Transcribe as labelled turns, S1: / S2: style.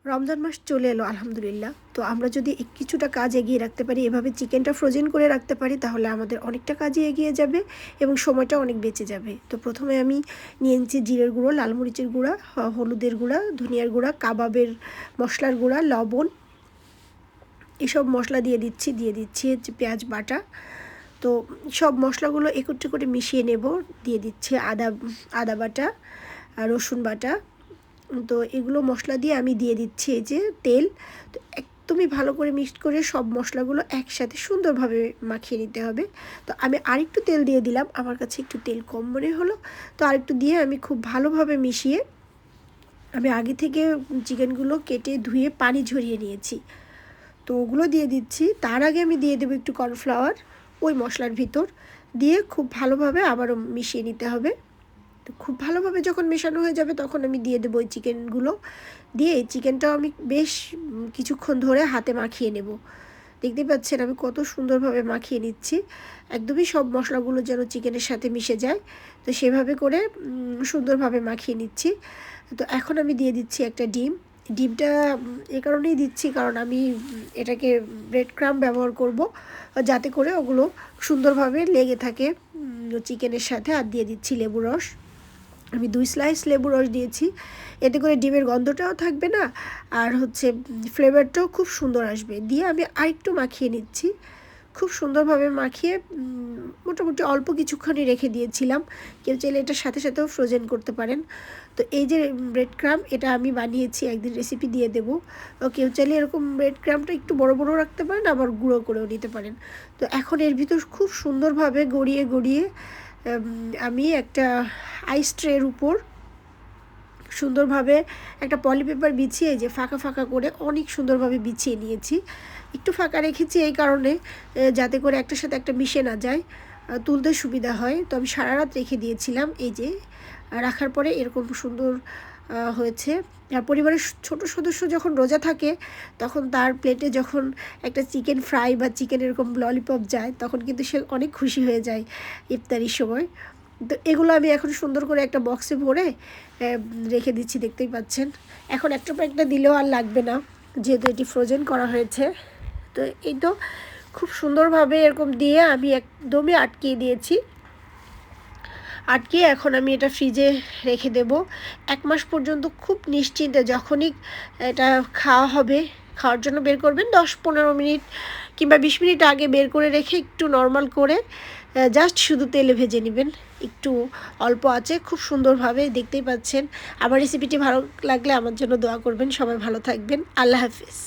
S1: রমজান মাস চলে এলো আলহামদুলিল্লাহ। তো আমরা যদি কিছুটা কাজ এগিয়ে রাখতে পারি, এভাবে চিকেনটা ফ্রোজেন করে রাখতে পারি, তাহলে আমাদের অনেকটা কাজই এগিয়ে যাবে এবং সময়টা অনেক বেঁচে যাবে। তো প্রথমে আমি নিয়ে নিচ্ছি জিরের গুঁড়ো, লাল মরিচের গুঁড়া, হলুদের গুঁড়া, ধনিয়ার গুঁড়া, কাবাবের মশলার গুঁড়া, লবণ, এসব মশলা দিয়ে দিচ্ছি হচ্ছে পেঁয়াজ বাটা। তো সব মশলাগুলো একত্রে করে মিশিয়ে নেব। দিয়ে দিচ্ছি আদা বাটা, রসুন বাটা। তো এগুলো মশলা দিয়ে আমি দিয়ে দিচ্ছি এই যে তেল। তো একদমই ভালো করে মিক্সড করে সব মশলাগুলো একসাথে সুন্দরভাবে মাখিয়ে নিতে হবে। তো আমি আরেকটু তেল দিয়ে দিলাম, আমার কাছে একটু তেল কম মনে হলো, তো আরেকটু দিয়ে আমি খুব ভালোভাবে মিশিয়ে আমি আগে থেকে চিকেনগুলো কেটে ধুয়ে পানি ঝরিয়ে নিয়েছি, তো ওগুলো দিয়ে দিচ্ছি। তার আগে আমি দিয়ে দেবো একটু কর্নফ্লাওয়ার ওই মশলার ভিতর দিয়ে খুব ভালোভাবে আবারও মিশিয়ে নিতে হবে। তো খুব ভালোভাবে যখন মেশানো হয়ে যাবে তখন আমি দিয়ে দেবো ওই চিকেনগুলো। দিয়ে এই চিকেনটাও আমি বেশ কিছুক্ষণ ধরে হাতে মাখিয়ে নেব। দেখতে পাচ্ছেন আমি কত সুন্দরভাবে মাখিয়ে নিচ্ছি, একদমই সব মশলাগুলো যেন চিকেনের সাথে মিশে যায়। তো সেভাবে করে সুন্দরভাবে মাখিয়ে নিচ্ছি। তো এখন আমি দিয়ে দিচ্ছি একটা ডিমটা এ কারণেই দিচ্ছি কারণ আমি এটাকে ব্রেড ক্রাম্ব ব্যবহার করব, যাতে করে ওগুলো সুন্দরভাবে লেগে থাকে চিকেনের সাথে। আর দিয়ে দিচ্ছি লেবু রস, আমি 2 স্লাইস লেবু রস দিয়েছি। এতে করে ডিমের গন্ধটাও থাকবে না, আর হচ্ছে ফ্লেভারটাও খুব সুন্দর আসবে। দিয়ে আমি আরেকটু মাখিয়ে নিচ্ছি, খুব সুন্দরভাবে মাখিয়ে মোটামুটি অল্প কিছুক্ষণই রেখে দিয়েছিলাম। কেউ চাইলে এটার সাথে সাথেও ফ্রোজেন করতে পারেন। তো এই যে ব্রেড ক্রাম্ব, এটা আমি বানিয়েছি, একদিন রেসিপি দিয়ে দেবো। কেউ চাইলে এরকম ব্রেড ক্রাম্বটা একটু বড় বড় রাখতে পারেন, আবার গুঁড়ো করেও নিতে পারেন। তো এখন এর ভিতর খুব সুন্দরভাবে গড়িয়ে গড়িয়ে আমি একটা আইস ট্রের উপর সুন্দরভাবে একটা পলিপেপার বিছিয়ে যে ফাঁকা ফাঁকা করে অনেক সুন্দরভাবে বিছিয়ে নিয়েছি। একটু ফাঁকা রেখেছি এই কারণে যাতে করে একটার সাথে একটা মিশে না যায়, তুলতে সুবিধা হয়। তো আমি সারা রাত রেখে দিয়েছিলাম, এই যে রাখার পরে এরকম সুন্দর হয়েছে। আর পরিবারের ছোট সদস্য যখন রোজা থাকে তখন তার প্লেটে যখন একটা চিকেন ফ্রাই বা চিকেন এরকম ললিপপ যায়, তখন কিন্তু সে অনেক খুশি হয়ে যায় ইফতারির সময়। তো এগুলো আমি এখন সুন্দর করে একটা বক্সে ভরে রেখে দিচ্ছি, দেখতেই পাচ্ছেন। এখন একটা পর একটা দিলেও আর লাগবে না, যেহেতু এটি ফ্রোজেন করা হয়েছে। তো এই তো খুব সুন্দরভাবে এরকম দিয়ে আমি একদমই আটকিয়ে দিয়েছি। আটকিয়ে এখন আমি এটা ফ্রিজে রেখে দেব 1 মাস পর্যন্ত। খুব নিশ্চিন্তে যখনই এটা খাওয়া হবে, খাওয়ার জন্য বের করবেন 10-15 মিনিট কিংবা 20 মিনিট আগে বের করে রেখে একটু নর্মাল করে জাস্ট শুধু তেলে ভেজে নেবেন, একটু অল্প আঁচে, খুব সুন্দরভাবে। দেখতেই পাচ্ছেন। আমার রেসিপিটি ভালো লাগলে আমার জন্য দোয়া করবেন। সবাই ভালো থাকবেন। আল্লাহ হাফিজ।